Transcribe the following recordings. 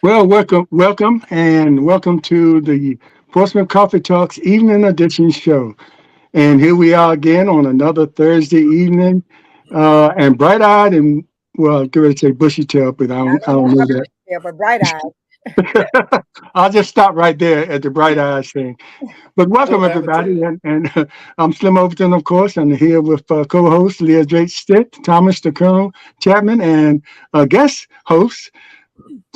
Well, welcome to the Portsmouth Coffee Talks Evening Edition show. And here we are again on another Thursday evening, and bright-eyed and well, I'm going to say bushy-tailed, but I I don't don't know know that. about there, but bright-eyed. I'll just stop right there at the bright eyes thing. But welcome We'll have a everybody, tail. and I'm Slim Overton, of course. I'm here with co-host Leah Drake Stitt, Thomas the Colonel Chapman, and guest host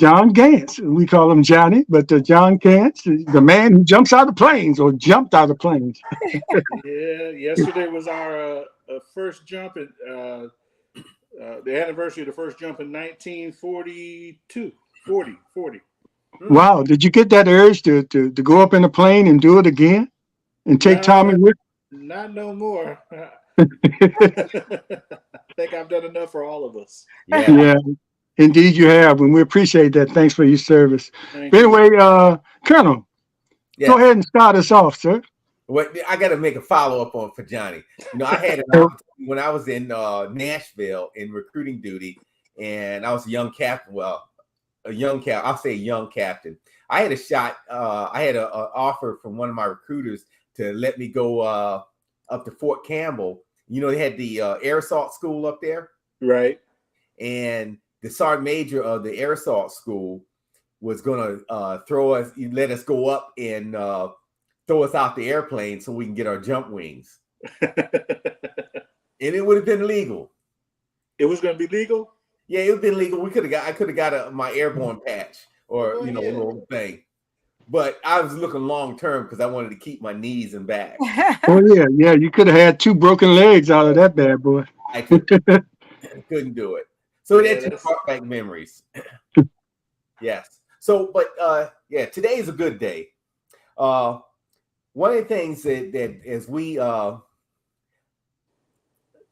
John Gantz. We call him Johnny, but John Gantz, the man who jumps out of planes or jumped out of planes. Yeah, yesterday was our first jump at the anniversary of the first jump in 1942. 40. Mm. Wow, did you get that urge to go up in a plane and do it again and take Tommy Nah, with? not no more. You? I think I've done enough for all of us. Yeah. Yeah, indeed you have, and we appreciate that. Thanks for your service. Thank But you. anyway, Colonel, go Yes. ahead and start us off, sir. What I got to make a follow up on for Johnny. I had an Oh, opportunity when I was in Nashville in recruiting duty, and I was a young captain. Well, a young cap. I'll say a young captain. I had a shot. I had a offer from one of my recruiters to let me go up to Fort Campbell. They had the air assault school up there, Right. and the sergeant major of the air assault school was going to let us go up and throw us out the airplane so we can get our jump wings. It And it would have been legal. was going to be legal. Yeah, it would have been legal. I could have got my airborne patch or, Go a ahead. little thing. But I was looking long term because I wanted to keep my knees and back. oh yeah, yeah. You could have had two broken legs out of that bad boy. I couldn't do it. So Yeah, that just that's brought back memories. Yes. So, but yeah, today is a good day. Uh, One of the things that as we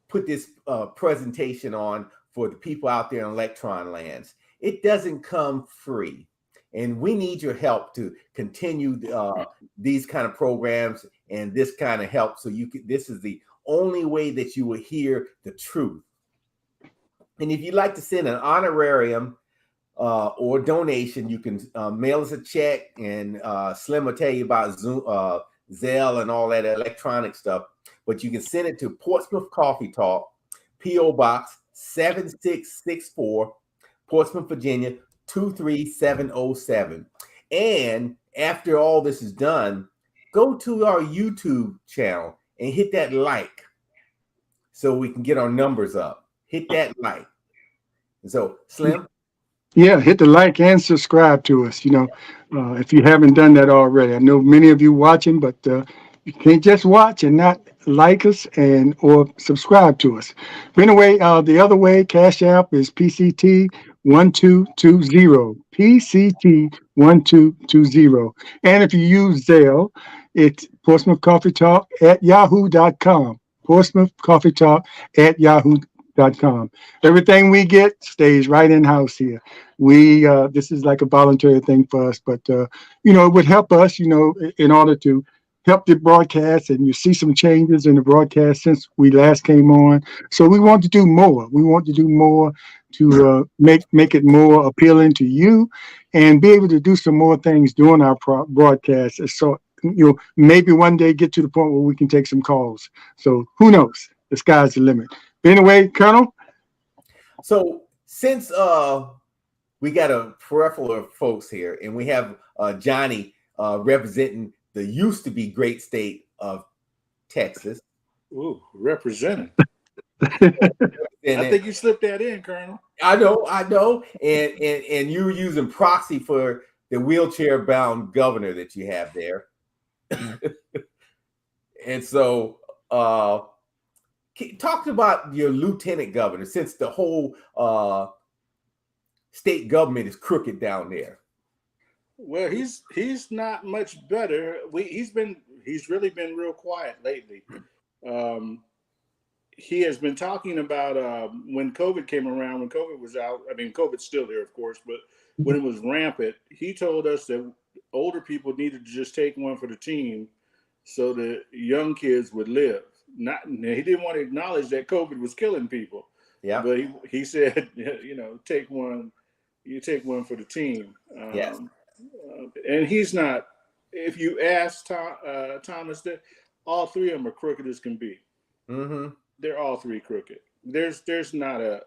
put this presentation on for the people out there in electron lands, it doesn't come free, and we need your help to continue these kind of programs and this kind of help. So this is the only way that you will hear the truth. And if you'd like to send an honorarium or donation, you can mail us a check, and Slim will tell you about Zoom, Zelle, and all that electronic stuff. But you can send it to Portsmouth Coffee Talk, P.O. Box 7664, Portsmouth, Virginia 23707. And after all this is done, go to our YouTube channel and hit that like so we can get our numbers up. Hit that like. And so, Slim? Yeah, hit the like and subscribe to us. If you haven't done that already, I know many of you watching, but you can't just watch and not like us and or subscribe to us. But anyway, the other way, Cash App is PCT 1220 PCT 1220, and if you use Zelle, it's Portsmouth Coffee Talk at yahoo.com. Portsmouth Coffee Talk at yahoo.com. Everything we get stays right in house here. We this is like a voluntary thing for us, but it would help us, in order to help the broadcast, and you see some changes in the broadcast since we last came on. So we want to do more. We want to do more to make it more appealing to you, and be able to do some more things during our broadcast. So maybe one day get to the point where we can take some calls. So who knows? The sky's the limit. But anyway, Colonel. So since we got a peripheral of folks here, and we have Johnny representing the used to be great state of Texas. ooh, representing. I And think you slipped that in, Colonel. I know, and you're using proxy for the wheelchair bound governor that you have there. And so talk about your lieutenant governor, since the whole state government is crooked down there. Well, he's not much better. He's really been real quiet lately. Um, he has been talking about when COVID came around, when COVID was out. I mean, COVID's still there, of course, but when it was rampant, he told us that older people needed to just take one for the team, so that young kids would live. Not he didn't want to acknowledge that COVID was killing people, Yeah. but he said, take one. You take one for the team. Yes. And he's not. If you ask Thomas, that all three of them are crooked as can be. Mm-hmm. They're all three crooked. There's not a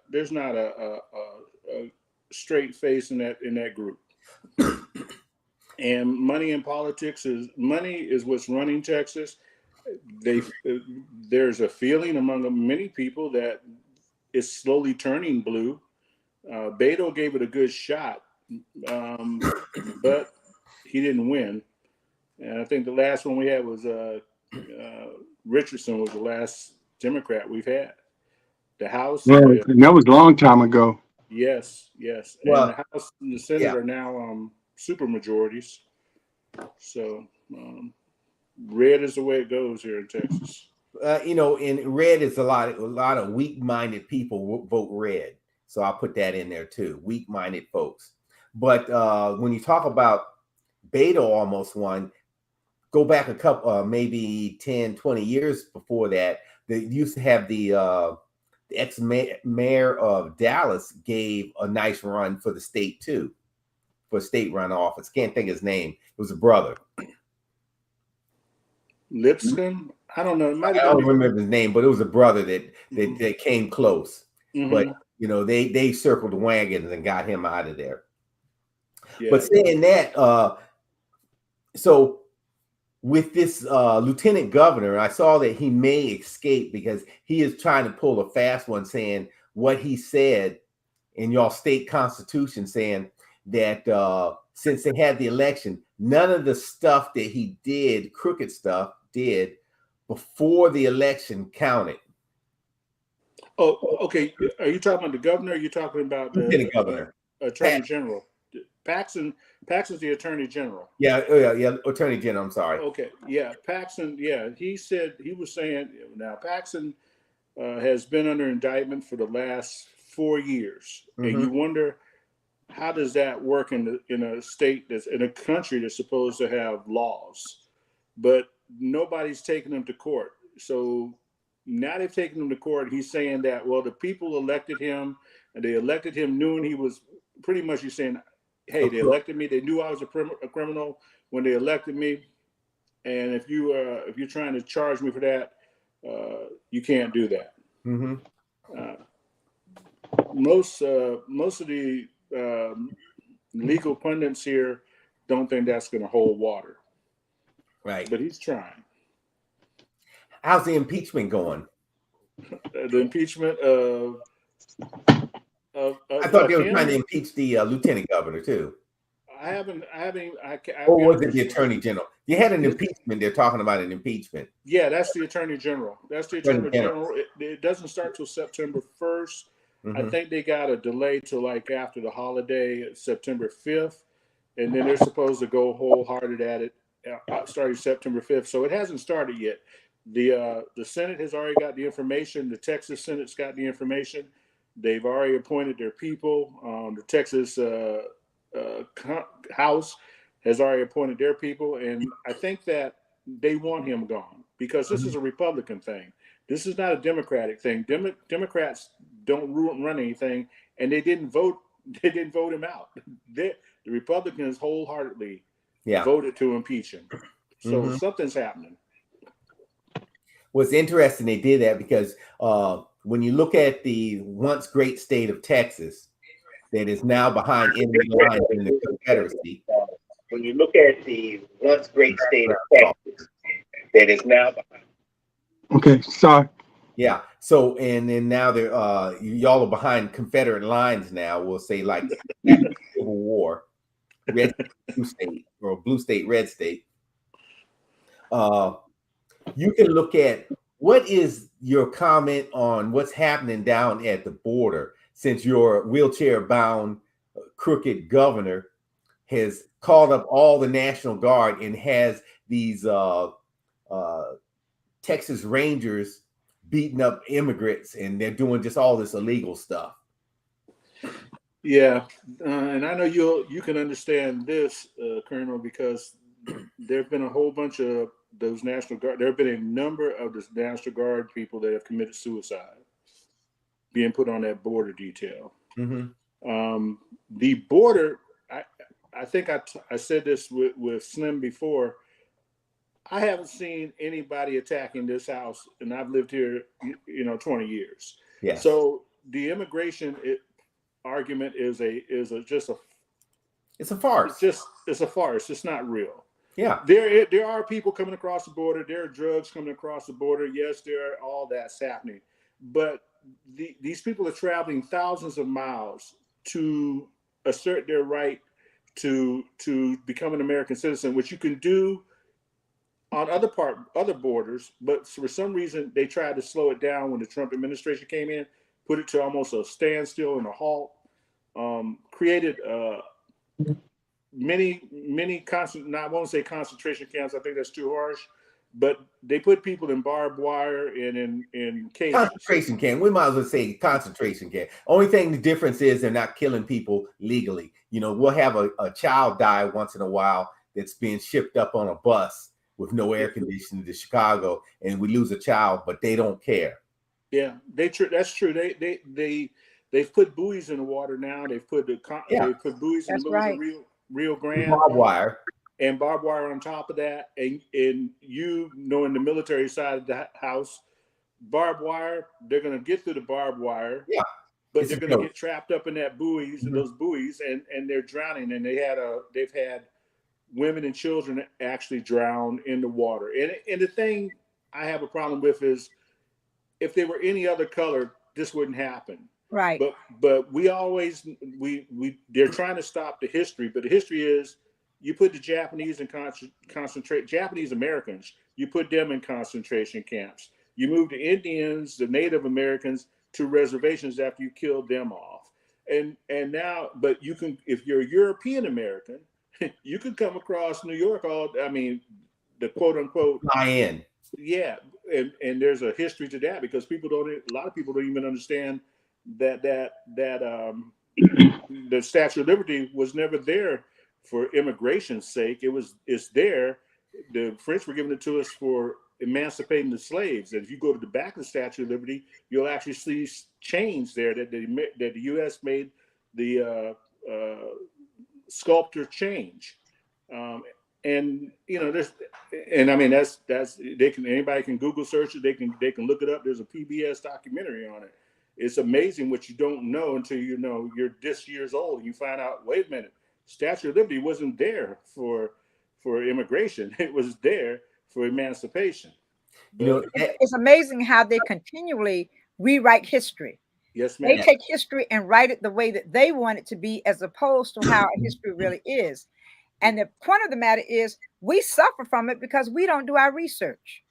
straight face in that group. And money in politics is what's running Texas. There's a feeling among many people that it's slowly turning blue. Beto gave it a good shot, but he didn't win. And I think the last one we had was Richardson was the last Democrat we've had. The House, Yeah, and that was a long time ago. yes, Well, and the House and the Senate yeah. are now super majorities. So red is the way it goes here in Texas. In red is a lot of weak-minded people vote red. So I'll put that in there too. Weak-minded folks. But when you talk about Beto almost won, go back a couple, maybe 10, 20 years before that, they used to have the ex-mayor of Dallas gave a nice run for the state too, for state run office. Can't think of his name. It was a brother. Lipscomb? I don't know. It might have I don't remember his name, but it was a brother that came close. Mm-hmm. But they circled the wagons and got him out of there. Yeah. But saying that, so with this lieutenant governor, I saw that he may escape because he is trying to pull a fast one, saying what he said in y'all state constitution, saying that since they had the election, none of the stuff that he did, crooked stuff, did before the election counted. Oh, okay. Are you talking about the governor? Or are you talking about the Lieutenant governor, attorney general? Paxton's the attorney general. Yeah, attorney general. I'm sorry. Okay, yeah, Paxton. Yeah, he was saying now Paxton has been under indictment for the last 4 years, and you wonder how does that work in a state that's in a country that's supposed to have laws, but nobody's taking him to court. So now they've taken him to court. He's saying that, well, the people elected him, and they elected him knowing he was pretty much. He's saying, hey, they elected me. They knew I was a criminal when they elected me, and if you're trying to charge me for that, you can't do that. Mm-hmm. Most of the legal pundits here don't think that's going to hold water. Right. But he's trying. How's the impeachment going? The impeachment of I thought they were trying to impeach the lieutenant governor too. Or was it the attorney general? You had an impeachment. They're talking about an impeachment. Yeah, that's the attorney general. That's the attorney general. It doesn't start till September 1st. Mm-hmm. I think they got a delay till like after the holiday, September 5th, and then they're supposed to go wholehearted at it starting September 5th. So it hasn't started yet. The Senate has already got the information. The Texas Senate's got the information. They've already appointed their people. The Texas House has already appointed their people, and I think that they want him gone because this is a Republican thing. This is not a Democratic thing. Democrats don't run anything, and they didn't vote. They didn't vote him out. The Republicans wholeheartedly voted to impeach him. So something's happening. Well, it's interesting they did that because when you look at the once great state of Texas that is now behind enemy lines in the Confederacy. When you look at the once great state of Texas that is now behind. Okay, sorry. Yeah. So and then now they're y'all are behind Confederate lines now. We'll say like after the Civil War, red blue state or blue state, red state. You can look at what is your comment on what's happening down at the border since your wheelchair-bound crooked governor has called up all the National Guard and has these Texas Rangers beating up immigrants, and they're doing just all this illegal stuff. Yeah, and I know you can understand this, Colonel, because there have been a whole bunch of those National Guard. There have been a number of the National Guard people that have committed suicide, being put on that border detail. Mm-hmm. The border, I think I said this with Slim before. I haven't seen anybody attacking this house, and I've lived here, 20 years. Yes. So the immigration argument is just a It's a farce. It's a farce. It's not real. Yeah. There are people coming across the border. There are drugs coming across the border. Yes, there are all that's happening, but these people are traveling thousands of miles to assert their right to become an American citizen, which you can do on other borders, but for some reason they tried to slow it down when the Trump administration came in, put it to almost a standstill and a halt, created many I won't say concentration camps, I think that's too harsh, but they put people in barbed wire and in cages. Concentration camp. We might as well say concentration camp. Only thing the difference is they're not killing people legally. We'll have a child die once in a while that's being shipped up on a bus with no air conditioning to Chicago, and we lose a child, but they don't care. Yeah, that's true. They've put buoys in the water now. They've put buoys in the middle of the Rio Grande. Barbed wire. And barbed wire on top of that. And in the military side of the house, barbed wire, they're going to get through the barbed wire. Yeah. But they're going to get trapped up in that buoys and those buoys, and they're drowning. And they've had women and children actually drown in the water. And the thing I have a problem with is if they were any other color, this wouldn't happen. Right. But they're trying to stop the history, but the history is you put the Japanese in Japanese Americans, you put them in concentration camps. You move the Indians, the Native Americans to reservations after you killed them off. And now, but you can, if you're a European American, you can come across New York the quote unquote High-end. Yeah. And there's a history to that because a lot of people don't even understand that the Statue of Liberty was never there for immigration's sake. It's there. The French were giving it to us for emancipating the slaves. And if you go to the back of the Statue of Liberty, you'll actually see chains there that the U.S. made the sculptor change. Anybody can Google search it. They can look it up. There's a PBS documentary on it. It's amazing what you don't know until you're this years old and you find out, wait a minute, Statue of Liberty wasn't there for immigration. It was there for emancipation. It's amazing how they continually rewrite history. Yes, ma'am. They take history and write it the way that they want it to be, as opposed to how history really is. And the point of the matter is we suffer from it because we don't do our research.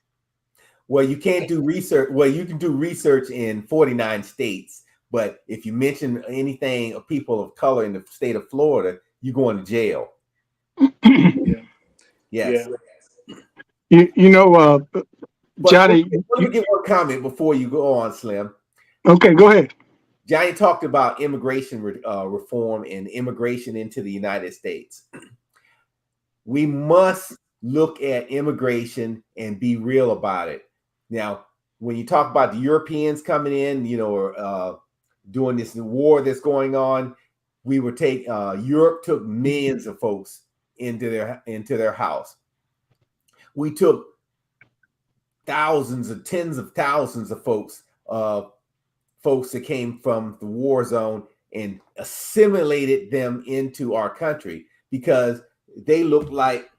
Well, you can't do research. Well, you can do research in 49 states, but if you mention anything of people of color in the state of Florida, you're going to jail. Yeah. Yes. Yeah. Johnny. Let me give one comment before you go on, Slim. Okay, go ahead. Johnny talked about immigration reform and immigration into the United States. We must look at immigration and be real about it. Now, when you talk about the Europeans coming in, or doing this war that's going on, Europe took millions of folks into their house. We took tens of thousands of folks that came from the war zone and assimilated them into our country because they look like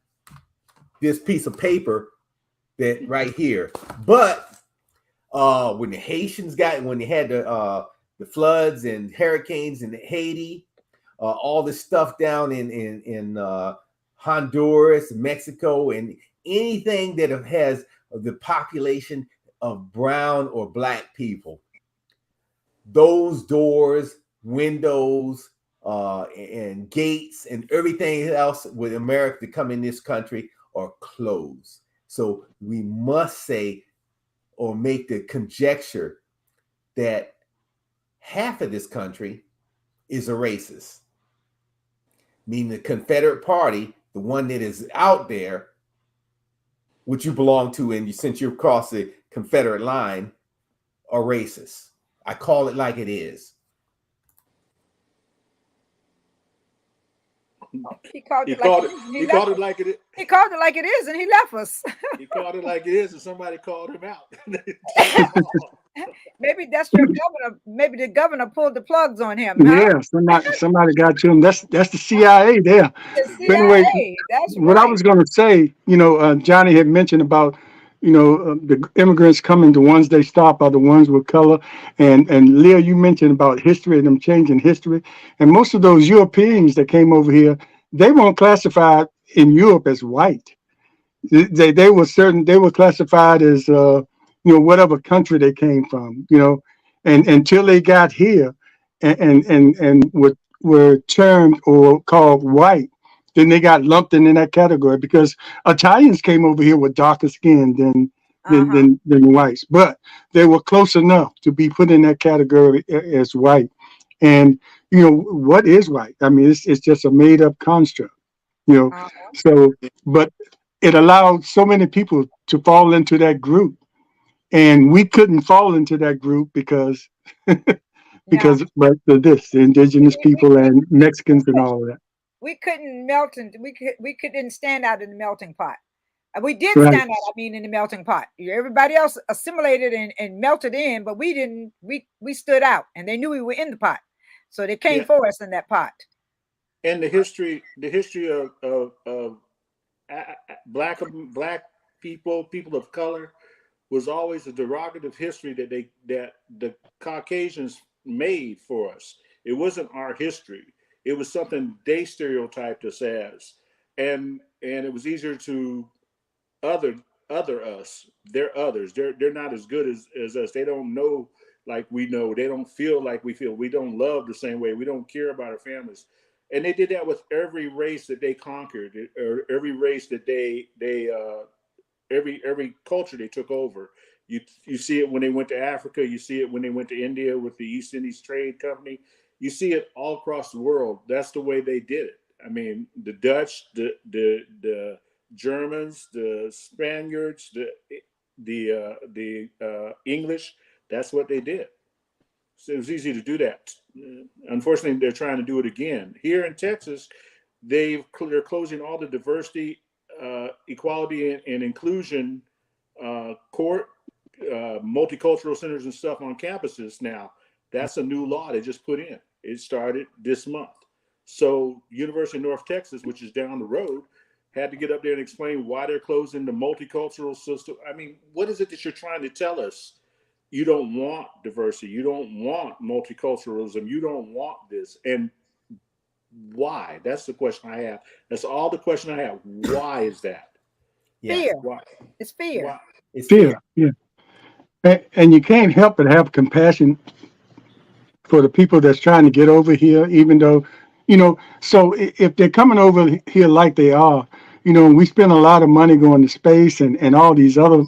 this piece of paper that right here. But when the Haitians when they had the floods and hurricanes in Haiti, all this stuff down in Honduras, Mexico, and anything that has the population of brown or black people, those doors, windows, and gates and everything else with America to come in this country are closed. So we must say or make the conjecture that half of this country is a racist, meaning the Confederate Party, the one that is out there, which you belong to, and since you've crossed the Confederate line, are racist. I call it like it is. He called He it like called it it. is. He called it like it is. He called it like it is, and he left us. He called it like it is, and somebody called him out. Maybe that's your governor. Maybe the governor pulled the plugs on him. Huh? Yeah, somebody got to him. That's the CIA there. The But anyway, CIA. That's what I right. was going to say, Johnny had mentioned about, the immigrants coming, the ones they stop are the ones with color. And Leah, you mentioned about history and them changing history. And most of those Europeans that came over here, they weren't classified in Europe as white. They were classified as, whatever country they came from, and until they got here and were termed or called white, then they got lumped in that category because Italians came over here with darker skin Uh-huh. than whites, but they were close enough to be put in that category as white. And what is white? I mean, it's just a made up construct, you know. Uh-huh. So, but it allowed so many people to fall into that group, and we couldn't fall into that group because No, the indigenous we people and Mexicans and all of that. we couldn't melt and we couldn't stand out in the melting pot. We did Right. stand out, I mean, in the melting pot. Everybody else assimilated and melted in, but we didn't. We stood out, and they knew we were in the pot, so they came Yeah. for us in that pot. And the history of black people of color, was always a derogative history that the Caucasians made for us. It wasn't our history. It was something they stereotyped us as, and it was easier to other us. They're others. They're not as good as us. They don't know like we know. They don't feel like we feel. We don't love the same way. We don't care about our families. And they did that with every race that they conquered, or every race that every culture they took over. You see it when they went to Africa. You see it when they went to India with the East Indies Trade Company. You see it all across the world. That's the way they did it. I mean, the Dutch, the Germans, the Spaniards, the English. That's what they did. So it was easy to do that. Unfortunately, they're trying to do it again here in Texas. They're closing all the diversity, equality, and inclusion court, multicultural centers and stuff on campuses now. That's a new law they just put in. It started this month. So University of North Texas, which is down the road, had to get up there and explain why they're closing the multicultural system. I mean, what is it that you're trying to tell us? You don't want diversity. You don't want multiculturalism. You don't want this. And why? That's the question I have. That's all the question I have. Why is that? Yeah. Fear. Why? It's fear. Why? It's Fear. Yeah. And you can't help but have compassion for the people that's trying to get over here, even though, so if they're coming over here like they are, we spend a lot of money going to space and all these other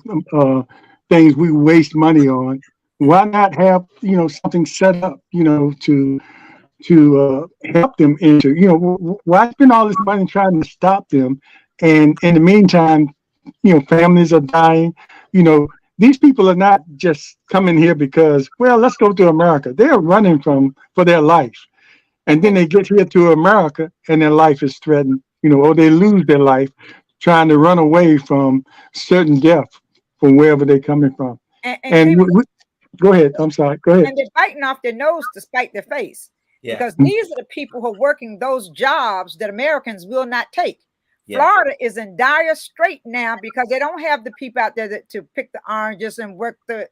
things we waste money on. Why not have, something set up, to help them into, why spend all this money trying to stop them? And in the meantime, families are dying, these people are not just coming here because, well, let's go to America. They're running for their life. And then they get here to America and their life is threatened, or they lose their life trying to run away from certain death from wherever they're coming from. And go ahead. I'm sorry. Go ahead. And they're biting off their nose to spite their face. Yeah. Because these are the people who are working those jobs that Americans will not take. Yeah. Florida is in dire strait now because they don't have the people out there to pick the oranges and work the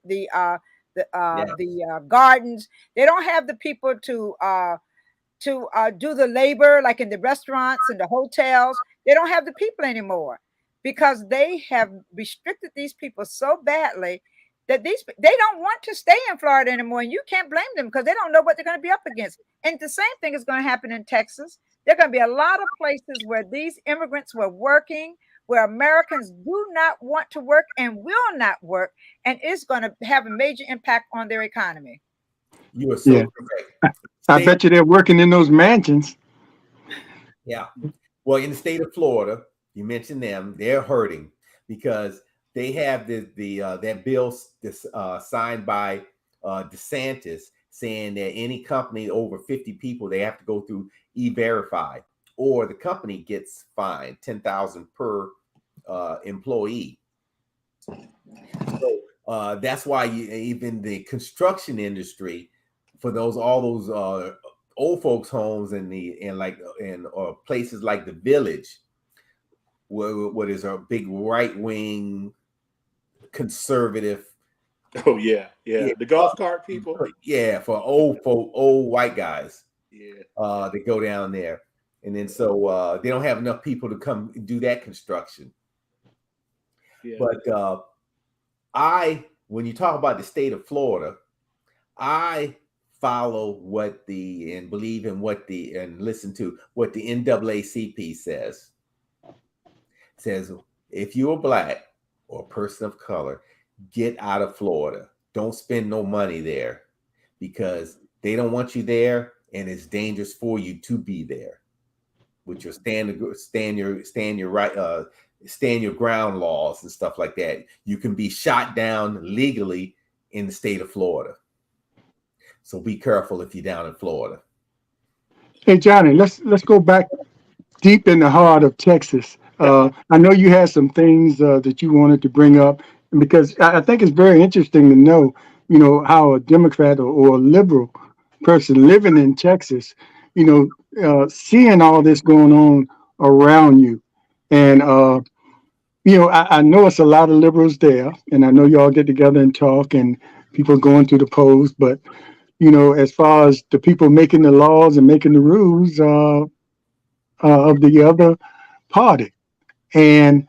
gardens. They don't have the people to do the labor like in the restaurants and the hotels. They don't have the people anymore because they have restricted these people so badly that they don't want to stay in Florida anymore. And you can't blame them because they don't know what they're going to be up against. And the same thing is going to happen in Texas. There are going to be a lot of places where these immigrants were working, where Americans do not want to work and will not work, and it's going to have a major impact on their economy. You are so correct. I bet you they're working in those mansions. Yeah. Well, in the state of Florida, you mentioned them, they're hurting because they have that bill signed by DeSantis saying that any company over 50 people, they have to go through E-Verify. or the company gets fined $10,000 per employee. So that's why even the construction industry, for all those old folks' homes in places like the Village, what is a big right wing conservative. Oh yeah, the golf cart people. Yeah, for old white guys. Yeah, they go down there, and then so they don't have enough people to come do that construction. Yeah. But when you talk about the state of Florida, I follow and believe in and listen to what the NAACP says. It says if you're black or a person of color, get out of Florida. Don't spend no money there because they don't want you there, and it's dangerous for you to be there. With your stand your ground laws and stuff like that, you can be shot down legally in the state of Florida. So be careful if you're down in Florida. Hey Johnny, let's go back deep in the heart of Texas. I know you had some things that you wanted to bring up, and because I think it's very interesting to know, how a Democrat or a liberal person living in Texas, seeing all this going on around you, and I know it's a lot of liberals there, and I know y'all get together and talk, and people going through the polls, but as far as the people making the laws and making the rules of the other party. And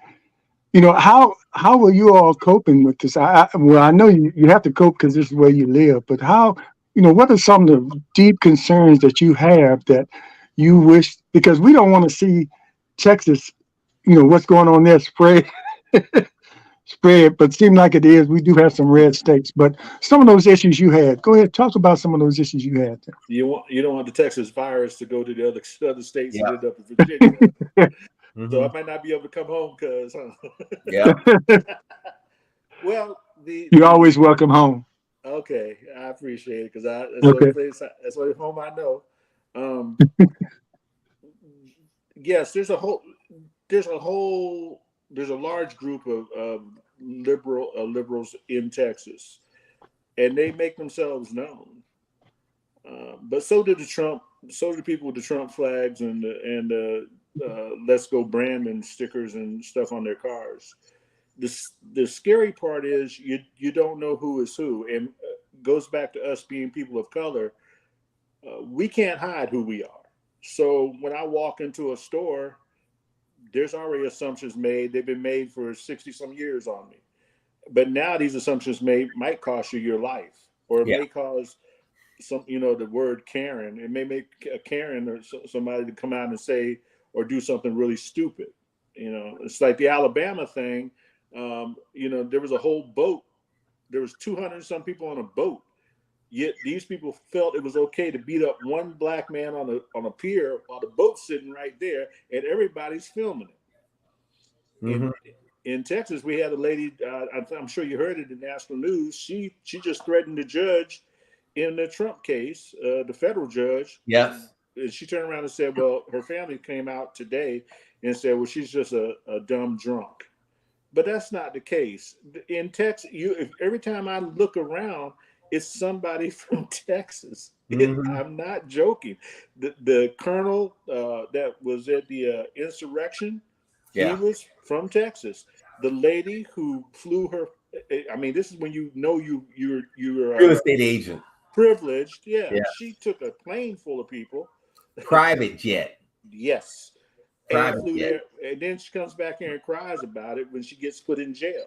how are you all coping with this? Well, I know you have to cope because this is where you live, but how, what are some of the deep concerns that you have that you wish, because we don't want to see Texas, what's going on there spread, but seem like it is. We do have some red states, but some of those issues you had, go ahead, talk about some of those issues you had. You don't want the Texas virus to go to the other states and end up in Virginia. So I might not be able to come home because. Yeah. Well, you're always welcome home. Okay, I appreciate it because that's what home I know. Yes, there's a large group of liberals in Texas, and they make themselves known. But so do the people with the Trump flags and Let's Go Brandon stickers and stuff on their cars. The scary part is you don't know who is who, and goes back to us being people of color. We can't hide who we are. So when I walk into a store, there's already assumptions made. They've been made for 60 some years on me. But now these assumptions might cost you your life, or it may cause some, the word Karen. It may make a Karen or somebody to come out and say or do something really stupid. It's like the Alabama thing. There was a whole boat. There was 200 some people on a boat. Yet these people felt it was okay to beat up one black man on a pier while the boat's sitting right there, and everybody's filming it. Mm-hmm. In Texas, we had a lady. I'm sure you heard it in national news. She just threatened the judge in the Trump case, the federal judge. Yes. And she turned around and said, "Well, her family came out today and said, well, she's just a dumb drunk." But that's not the case. In Texas, every time I look around, it's somebody from Texas. Mm-hmm. I'm not joking. The colonel that was at the insurrection, he was from Texas. The lady who flew her, I mean, this is when you're real estate agent, privileged. Yeah, she took a plane full of people, private jet. Yes, private and flew jet. there, and then she comes back here and cries about it when she gets put in jail.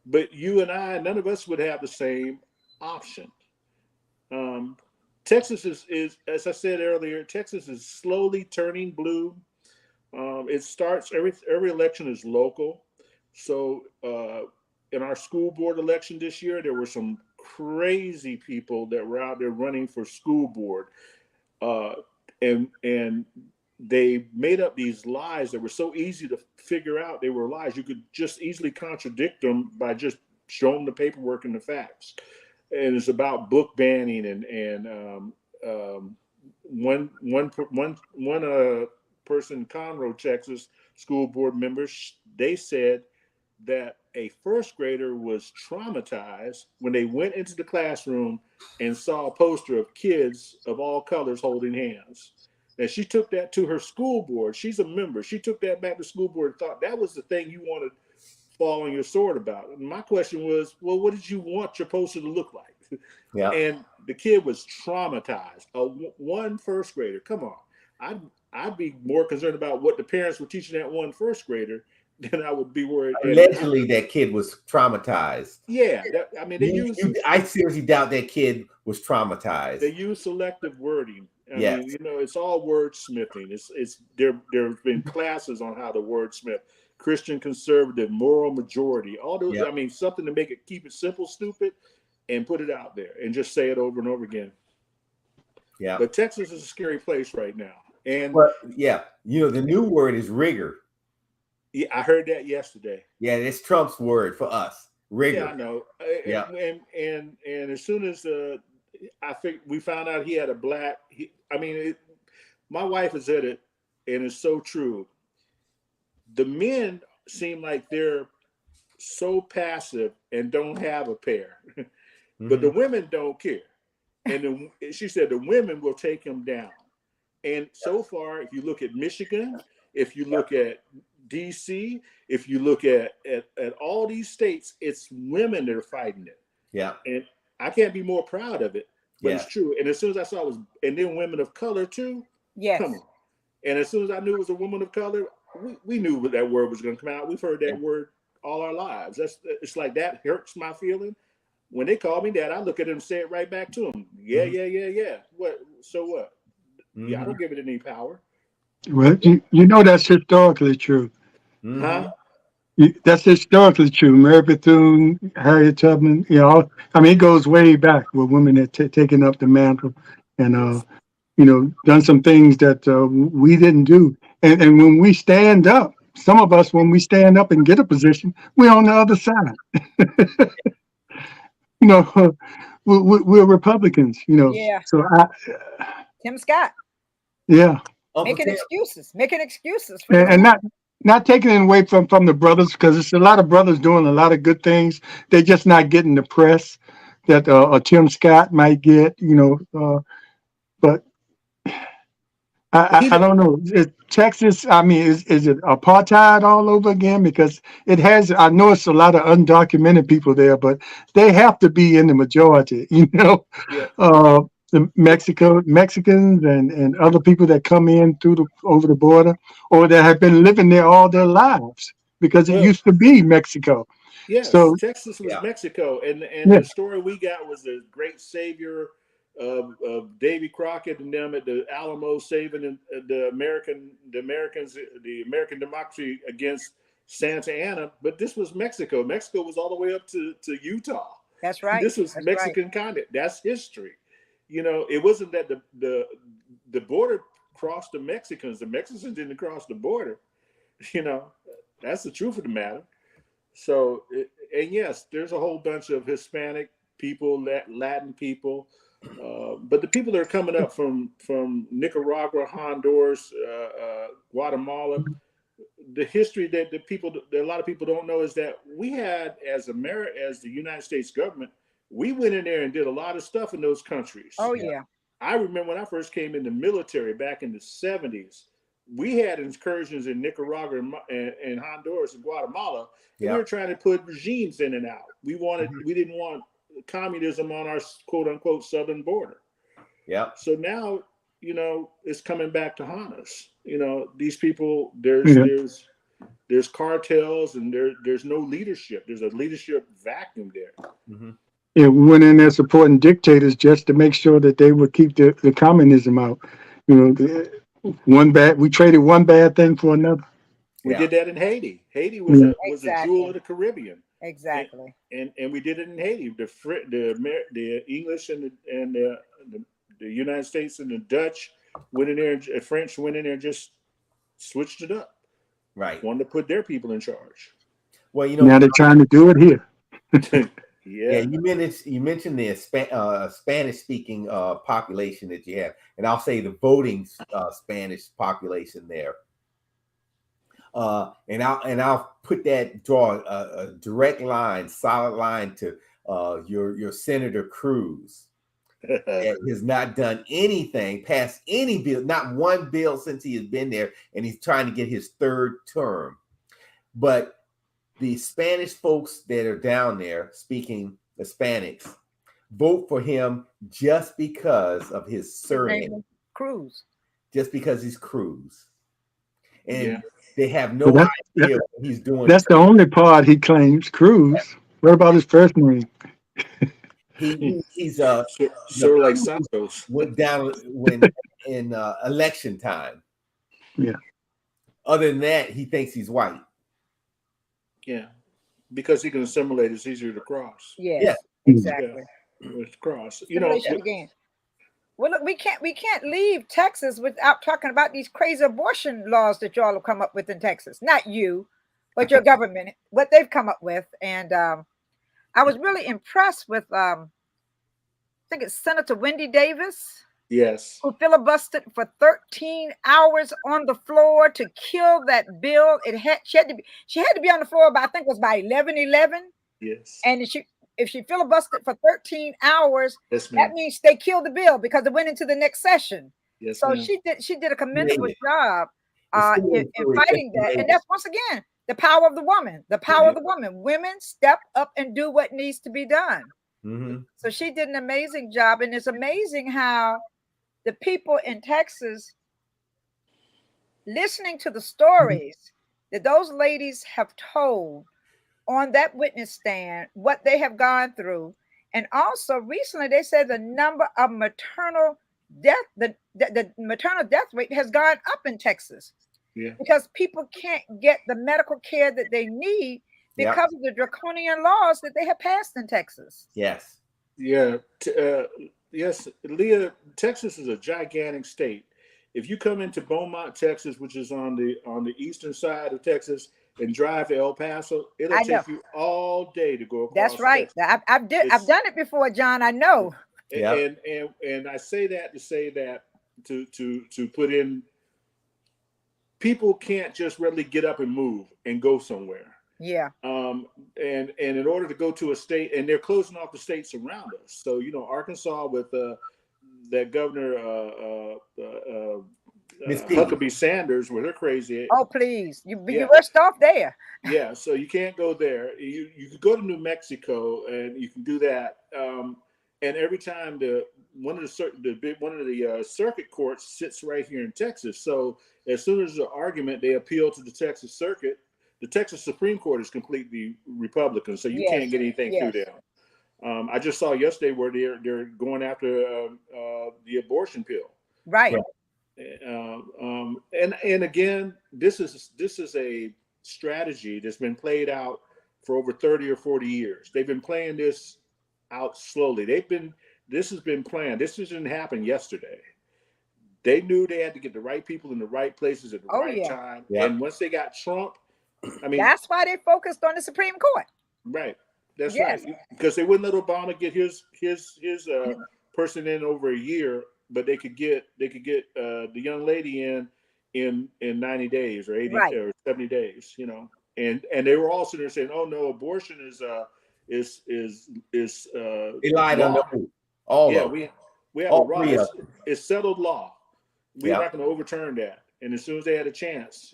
But you and I, none of us would have the same option. Texas is, as I said earlier, Texas is slowly turning blue. It starts every election is local. So in our school board election this year, there were some crazy people that were out there running for school board, and they made up these lies that were so easy to figure out they were lies. You could just easily contradict them by just showing the paperwork and the facts. And it's about book banning and one person in Conroe, Texas, school board members. They said that a first grader was traumatized when they went into the classroom and saw a poster of kids of all colors holding hands. And she took that to her school board. She's a member. She took that back to school board and thought that was the thing you wanted to fall on your sword about. And my question was, well, what did you want your poster to look like? Yeah. And the kid was traumatized. One first grader. Come on. I'd be more concerned about what the parents were teaching that one first grader than I would be worried. Allegedly, that kid was traumatized. Yeah. I seriously doubt that kid was traumatized. They use selective wording. I Yes. mean, it's all wordsmithing. There's been classes on how to wordsmith. Christian conservative, moral majority, all those. Yep. I mean, something to keep it simple, stupid, and put it out there and just say it over and over again. Yeah. But Texas is a scary place right now. And the new word is rigor. yeah, I heard that yesterday. Yeah, it's Trump's word for us. Rigor. Yeah, I know. Yeah. And as soon as I think we found out he had a black. My wife has said it, and it's so true. The men seem like they're so passive and don't have a pair, but the women don't care. And she said the women will take him down. And so far, if you look at Michigan, if you look at DC, if you look at all these states, it's women that are fighting it. Yeah. And I can't be more proud of it, but Yeah. it's true. And as soon as I saw it was, and then women of color too. Yes. Come on. And as soon as I knew it was a woman of color, we knew what that word was going to come out. We've heard that word all our lives. It's like that hurts my feeling. When they call me that, I look at them and say it right back to them. Yeah, yeah. What? So what? Yeah, I don't give it any power. Well, you know that's historically true. Huh? That's historically true. Mary Bethune, Harriet Tubman, it goes way back with women that taken up the mantle and, done some things that we didn't do. And when we stand up, some of us, when we stand up and get a position, we're on the other side. We're Republicans, Yeah. So Tim Scott yeah. making excuses And not taking it away from the brothers, because it's a lot of brothers doing a lot of good things. They're just not getting the press that a Tim Scott might get, but I don't know. Texas, is it apartheid all over again? Because it has, I know it's a lot of undocumented people there, but they have to be in the majority, Yeah. The Mexicans and other people that come in over the border, or that have been living there all their lives, because it used to be Mexico. Yes, So Texas was Mexico, and Yeah. the story we got was the great savior of Davy Crockett and them at the Alamo, saving the American democracy against Santa Anna. But this was Mexico. Mexico was all the way up to Utah. That's right. This was That's Mexican content. That's history. It wasn't that the border crossed the Mexicans. The Mexicans didn't cross the border. That's the truth of the matter. So, and yes, there's a whole bunch of Hispanic people, Latin people, but the people that are coming up from Nicaragua, Honduras, Guatemala, the history that a lot of people don't know is that we had, as the United States government, we went in there and did a lot of stuff in those countries. Oh yeah. I remember when I first came in the military back in the 70s, we had incursions in Nicaragua and Honduras and Guatemala. And we were trying to put regimes in and out. We didn't want communism on our quote unquote southern border. Yeah. So now, it's coming back to haunt us. These people, there's cartels and there's no leadership. There's a leadership vacuum there. Mm-hmm. Yeah, we went in there supporting dictators just to make sure that they would keep the communism out. We traded one bad thing for another. We did that in Haiti. Haiti was a jewel of the Caribbean. Exactly. And we did it in Haiti. The English and the United States and the Dutch went in there, and French went in there and just switched it up. Right. Wanted to put their people in charge. Well, now they're trying to do it here. Yeah, Yeah. you mentioned the Spanish speaking population that you have, and I'll say the voting Spanish population there. And I'll draw a direct line, solid line to your Senator Cruz. That has not done anything, passed any bill, not one bill since he has been there, and he's trying to get his third term. But the Spanish folks that are down there speaking Hispanics vote for him just because of his surname, Cruz. just because he's Cruz, and Yeah. they have But no idea what he's doing. That's the only part he claims, Cruz. What about his first name? He's sort of like Santos. went down when in election time. Yeah. Other than that, he thinks he's white. Yeah, because he can assimilate, it's easier to cross. Yes, Yeah. exactly. With cross, Again. Well, look, we can't leave Texas without talking about these crazy abortion laws that y'all have come up with in Texas. Not you, but your government, what they've come up with. And I was really impressed with, I think it's Senator Wendy Davis. Yes. Who filibustered for 13 hours on the floor to kill that bill. She had to be on the floor by, I think it was by 11:11. Yes. And if she filibustered for 13 hours, yes, that means they killed the bill because it went into the next session. Yes, so ma'am. she did a commendable job in really fighting that. And that's once again the power of the woman. The power of the woman. Women step up and do what needs to be done. Mm-hmm. So she did an amazing job, and it's amazing how the people in Texas, listening to the stories that those ladies have told on that witness stand, what they have gone through. And also recently they said the number of maternal death, the maternal death rate has gone up in Texas. Yeah. Because people can't get the medical care that they need because of the draconian laws that they have passed in Texas. Yes. Yeah. Yes, Leah, Texas is a gigantic state. If you come into Beaumont, Texas, which is on the eastern side of Texas, and drive to El Paso, it'll take you all day to go across. That's right. I've done it before, John. I know. And I say that to say that to put in, people can't just readily get up and move and go somewhere. Yeah. And in order to go to a state, and they're closing off the states around us. So, Arkansas with that governor, Huckabee Sanders, with her crazy. Oh, please. You worst off there. Yeah. So you can't go there. You could go to New Mexico and you can do that. And every time one of the circuit courts sits right here in Texas. So as soon as there's an argument, they appeal to the Texas circuit. The Texas Supreme Court is completely Republican, so you can't get anything through them. I just saw yesterday where they're going after the abortion pill. Right. And again, this is a strategy that's been played out for over 30 or 40 years. They've been playing this out slowly. This has been planned. This didn't happen yesterday. They knew they had to get the right people in the right places at the right time. Yeah. And once they got Trump, that's why they focused on the Supreme Court. Right. That's right. Because they wouldn't let Obama get his person in over a year, but they could get the young lady in 90 days or 80 or 70 days, And they were also there saying, "Oh no, abortion is they lied on the all. Yeah, we have a law. It's settled law. We're not going to overturn that." And as soon as they had a chance,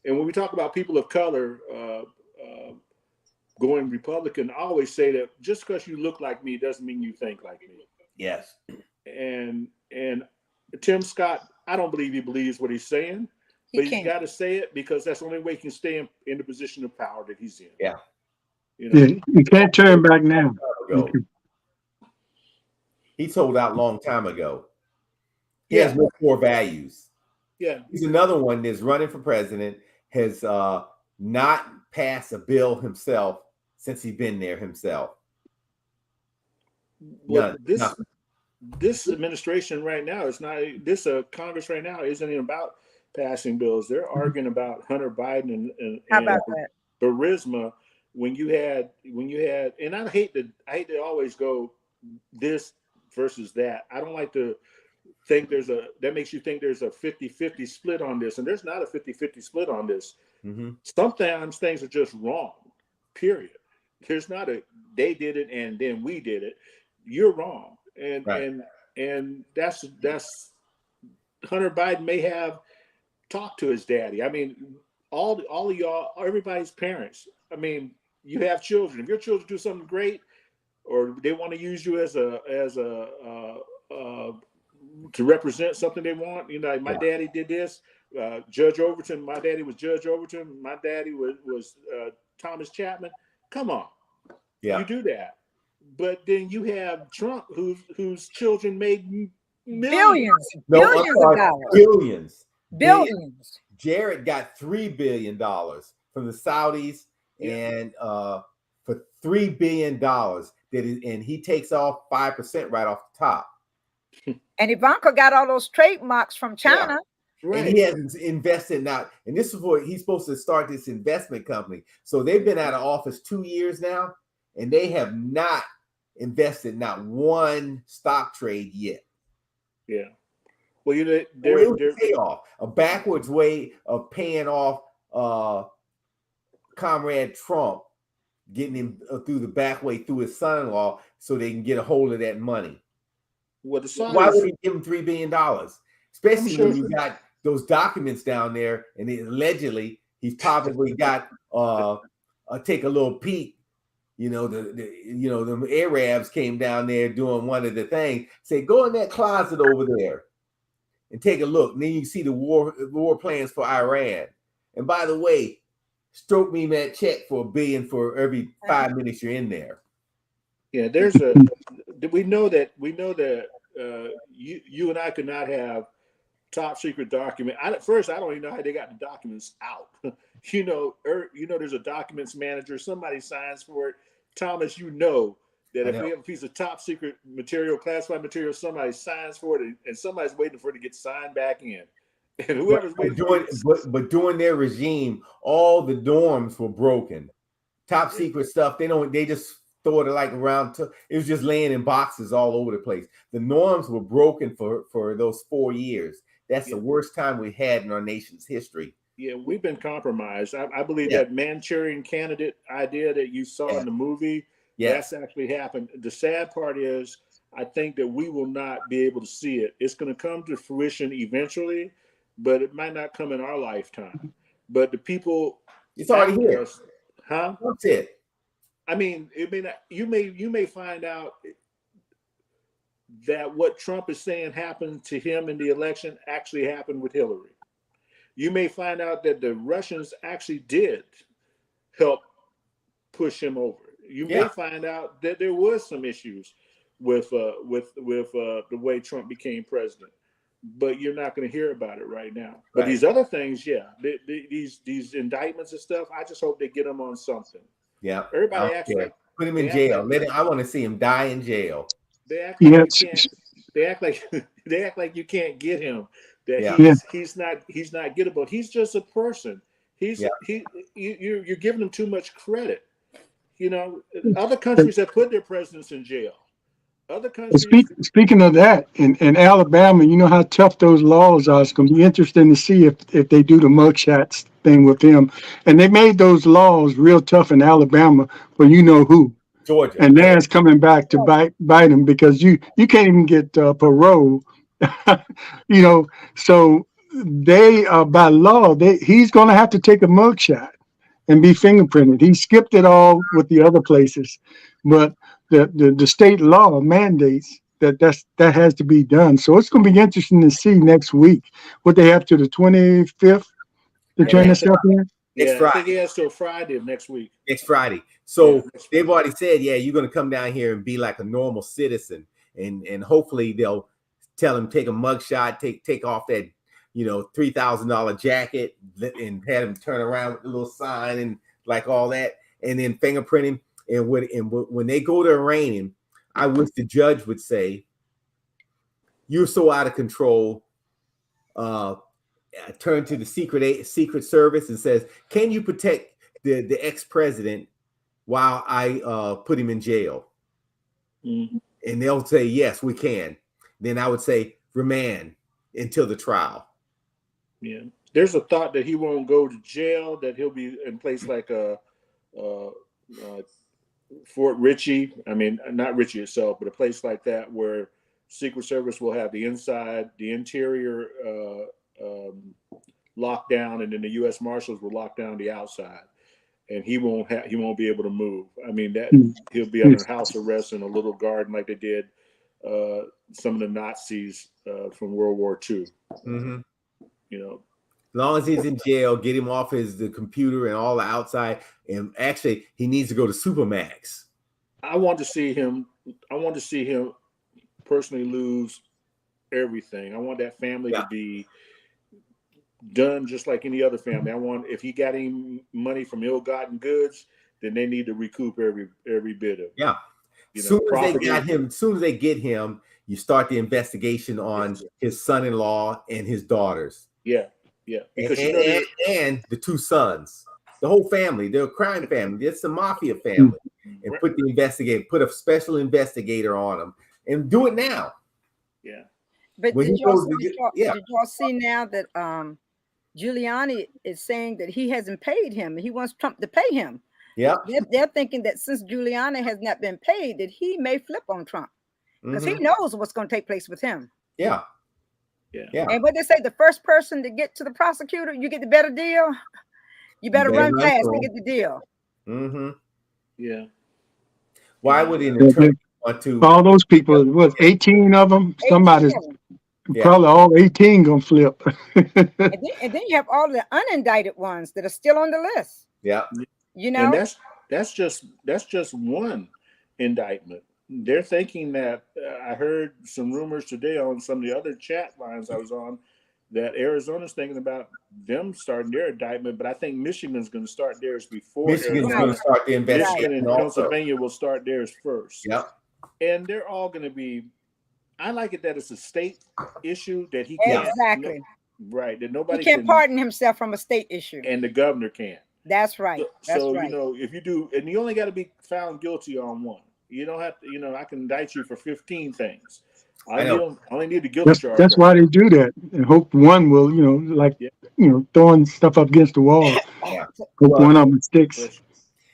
and when we talk about people of color going Republican, I always say that just because you look like me doesn't mean you think like me. Yes. And Tim Scott, I don't believe he believes what he's saying, but he's got to say it because that's the only way he can stay in the position of power that he's in. Yeah. You can't turn back now. He sold out a long time ago. He has no core values. Yeah. He's another one that's running for president, has not passed a bill himself since he's been there himself. Well, this administration right now is not, this Congress right now isn't even about passing bills. They're arguing about Hunter Biden and how about that? Burisma when you had, and I hate to always go this versus that. I don't like to think that makes you think there's a 50-50 split on this, and there's not a 50-50 split on this. Mm-hmm. Sometimes things are just wrong, period. There's not they did it and then we did it. You're wrong. And right. and that's Hunter Biden may have talked to his daddy. I mean, all of y'all, everybody's parents. I mean, you have children. If your children do something great, or they want to use you as a to represent something they want, like my daddy did this. Judge Overton. My daddy was Judge Overton. My daddy was Thomas Chapman. Come on, you do that. But then you have Trump, whose children made billions of dollars. Billions. Jared got $3 billion from the Saudis, and for $3 billion and he takes off 5% right off the top. And Ivanka got all those trademarks from China. Yeah. Right. And he hasn't invested now. And this is what he's supposed to start this investment company. So they've been out of office 2 years now, and they have not invested not one stock trade yet. Yeah. Well, they're pay off a backwards way of paying off Comrade Trump, getting him through the back way through his son-in-law, so they can get a hold of that money. Well, why would he give him $3 billion? Especially when you got those documents down there, and allegedly he's probably got take a little peek. The Arabs came down there doing one of the things. Say, go in that closet over there and take a look. And then you see the war plans for Iran. And by the way, stroke me that check for $1 billion for every 5 minutes you're in there. Yeah, we know that you and I could not have top secret document. At first, I don't even know how they got the documents out. There's a documents manager. Somebody signs for it. Thomas, that if we have a piece of top secret material, classified material, somebody signs for it, and somebody's waiting for it to get signed back in. And whoever's but during their regime, all the dorms were broken. Top secret stuff. They just throw it like around. It was just laying in boxes all over the place. The norms were broken for those 4 years. That's the worst time we had in our nation's history. Yeah, we've been compromised. I believe that Manchurian candidate idea that you saw in the movie, that's actually happened. The sad part is, I think that we will not be able to see it. It's going to come to fruition eventually, but it might not come in our lifetime. But the people, it's already here. That's it. I mean, you may find out that what Trump is saying happened to him in the election actually happened with Hillary. You may find out that the Russians actually did help push him over. You may find out that there was some issues with the way Trump became president, but you're not going to hear about it right now. But these other things, these indictments and stuff, I just hope they get them on something. Yeah, everybody acts like put him in jail. I want to see him die in jail. They act like they act like you can't get him. That he's not gettable. He's just a person. You're giving him too much credit. Other countries have put their presidents in jail. Other countries. Speaking of that, in Alabama, you know how tough those laws are. It's going to be interesting to see if they do the mugshots thing with him. And they made those laws real tough in Alabama for who. Georgia. And now it's coming back to bite him, because you can't even get parole. So they by law he's going to have to take a mugshot and be fingerprinted. He skipped it all with the other places, but the state law mandates that has to be done. So it's going to be interesting to see next week what they have to the 25th to turn this up in. Next Friday. I think he has till Friday of next week. Next Friday. So they've already said, you're going to come down here and be like a normal citizen, and hopefully they'll tell him take a mugshot, take off that $3,000 jacket, and had him turn around with the little sign and like all that, and then fingerprint him. And when they go to arraign him, I wish the judge would say, "You're so out of control." Turn to the Secret Service and says, "Can you protect the ex-president while I put him in jail? Mhm. And they'll say, yes, we can. Then I would say, remand until the trial. Yeah. There's a thought that he won't go to jail, that he'll be in place like Fort Ritchie. I mean, not Ritchie itself, but a place like that where Secret Service will have the inside, the interior locked down, and then the U.S. Marshals will lock down the outside, and he won't be able to move. I mean, that he'll be under house arrest in a little garden like they did some of the Nazis from World War II. Mm-hmm. You know, as long as he's in jail, get him off the computer and all the outside. And actually, he needs to go to Supermax. I want to see him personally lose everything. I want that family to be done just like any other family. I want, if he got any money from ill-gotten goods, then they need to recoup every bit of it. Yeah. You know, soon as they get him, you start the investigation on his son-in-law and his daughters. Yeah. Yeah. Because and the two sons, the whole family, they're a crime family. It's a mafia family. And put a special investigator on them and do it now. Yeah. But did y'all see now that Giuliani is saying that he hasn't paid him and he wants Trump to pay him? Yeah. They're thinking that since Giuliani has not been paid, that he may flip on Trump because he knows what's going to take place with him. Yeah. Yeah. And what they say, the first person to get to the prosecutor, you get the better deal. You better run fast to get the deal. Mm-hmm. Yeah. Why would an attorney want to? All those people, what, 18 of them? Somebody's probably all 18 gonna flip. and then you have all the unindicted ones that are still on the list. Yeah. You know, and that's just one indictment. They're thinking that I heard some rumors today on some of the other chat lines I was on that Arizona's thinking about them starting their indictment, but I think Michigan's going to start theirs before Michigan's going to start the investigation. Michigan and Pennsylvania will start theirs first. Yep. And they're all going to be. I like it that it's a state issue that he can't. Exactly. Right. That nobody can pardon himself from a state issue, and the governor can. That's right. So you know, if you do, and you only got to be found guilty on one. You don't have to, you know, I can indict you for 15 things. I only need the guilty charge. That's why they do that, and hope one will, you know, like you know, throwing stuff up against the wall. Hope one of them sticks.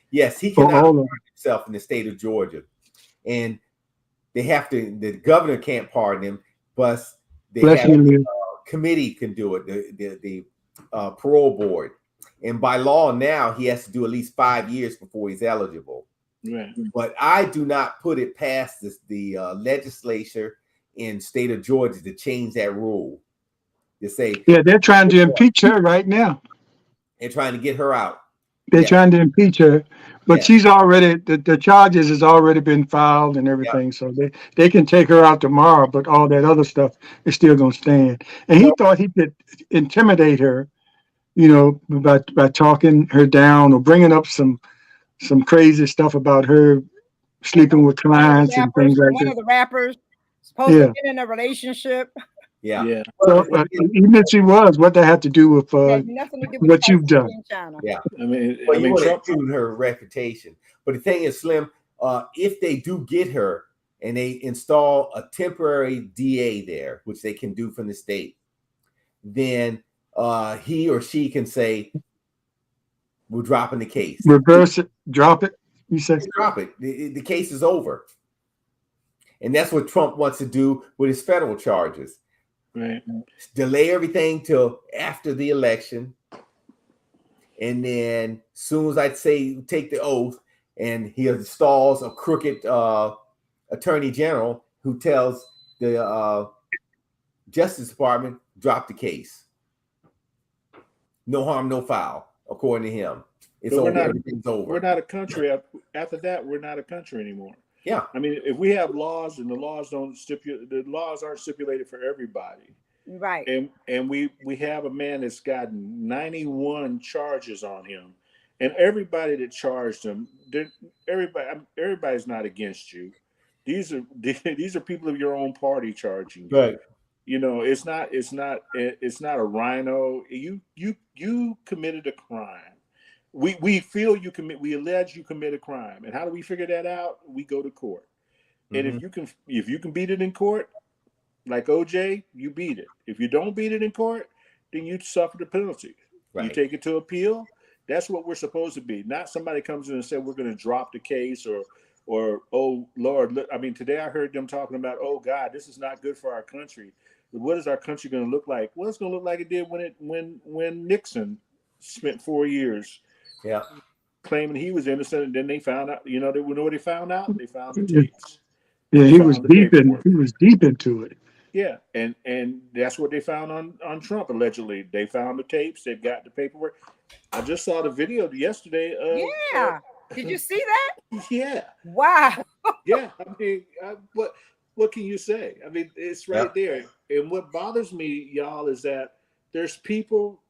Yes, he cannot pardon himself in the state of Georgia, and they have to. The governor can't pardon him, but the committee can do it. The parole board, and by law now he has to do at least 5 years before he's eligible. Right. But I do not put it past the legislature in state of Georgia to change that rule. To say, they're trying to impeach her right now. They're trying to get her out. They're trying to impeach her, but she's already the charges has already been filed and everything. So they can take her out tomorrow, but all that other stuff is still gonna stand. And he thought he could intimidate her, you know, by talking her down or bringing up some crazy stuff about her sleeping with clients and things like that. One of the rappers supposed to be in a relationship. Yeah. So even if she was, what that had to do with what you've done? Yeah. I mean, Trump ruined her reputation. But the thing is, Slim, if they do get her and they install a temporary DA there, which they can do from the state, then he or she can say, we're dropping the case. Reverse it, drop it. You say drop it. The case is over. And that's what Trump wants to do with his federal charges. Right. Delay everything till after the election. And then soon as I'd say take the oath, and he installs a crooked attorney general who tells the Justice Department, drop the case. No harm, no foul. According to him, it's over. Everything's over. We're not a country. After that, we're not a country anymore. Yeah. I mean, if we have laws and the laws aren't stipulated for everybody. Right. And we have a man that's gotten 91 charges on him, and everybody that charged him, everybody's not against you. These are people of your own party charging you. Right. You know, it's not a rhino. You committed a crime. we feel you commit, we allege you commit a crime, and how do we figure that out? We go to court, and if you can beat it in court, like OJ, you beat it. If you don't beat it in court, then you suffer the penalty. Right. You take it to appeal. That's what we're supposed to be. Not somebody comes in and said we're going to drop the case or oh Lord, look, I mean today I heard them talking about, oh God, this is not good for our country. What is our country going to look like? Well, it's going to look like it did when Nixon spent 4 years, claiming he was innocent, and then they found out. You know what they found out? They found the tapes. Yeah, he was deep into it. Yeah, and that's what they found on Trump, allegedly. They found the tapes. They've got the paperwork. I just saw the video yesterday. Did you see that? Yeah. Wow. Yeah. I mean, what can you say? I mean, it's right there. And what bothers me, y'all, is that there's people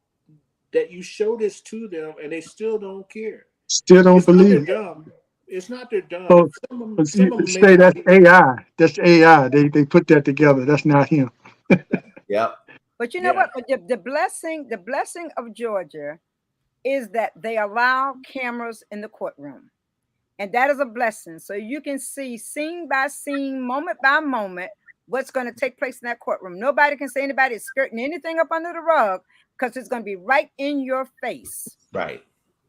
that you show this to them and they still don't care. Still don't believe. It's not they're dumb. Oh, some of them say that's AI. That's AI. They put that together. That's not him. But you know what? The blessing of Georgia is that they allow cameras in the courtroom. And that is a blessing. So you can see scene by scene, moment by moment, what's going to take place in that courtroom. Nobody can say anybody is skirting anything up under the rug because it's going to be right in your face. Right.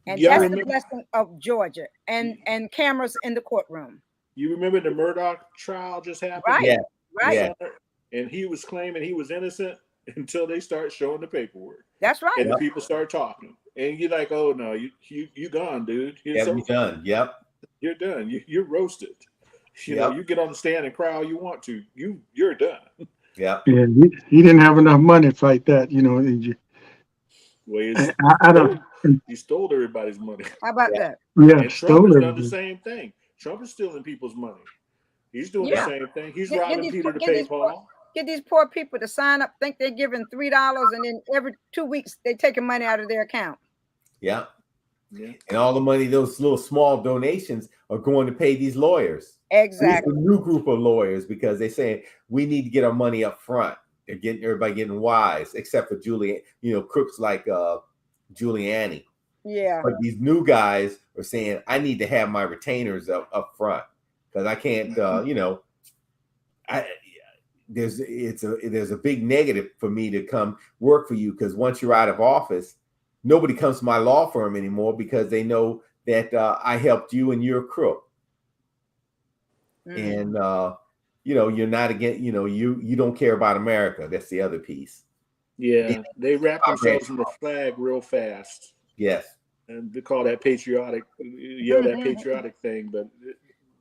And that's the blessing of Georgia and cameras in the courtroom. You remember the Murdoch trial just happened? Right. Yeah. Right. Yeah. And he was claiming he was innocent until they start showing the paperwork. That's right. And the people start talking. And you're like, oh no, you gone, dude. You're done. Yep. You're done. You're roasted. You know, you get on the stand and cry all you want to. You're done. Yeah. Yeah. He didn't have enough money to fight that, you know. I don't. He stole everybody's money. How about that? Yeah. And Trump has done the same thing. Trump is stealing people's money. He's doing the same thing. He's robbing Peter to pay Paul. Get these poor people to sign up, think they're giving $3, and then every 2 weeks they're taking money out of their account. Yeah. And all the money, those little small donations are going to pay these lawyers. Exactly. It's a new group of lawyers because they're saying we need to get our money up front. They're getting everybody getting wise, except for Giuliani, crooks like Giuliani. Yeah. But these new guys are saying I need to have my retainers up front because I can't, there's a big negative for me to come work for you because once you're out of office, nobody comes to my law firm anymore because they know that I helped you and you're a crook. And you're not again, you don't care about America. That's the other piece. Yeah, they wrap themselves in the flag real fast. Yes. And they call that patriotic, that patriotic thing, but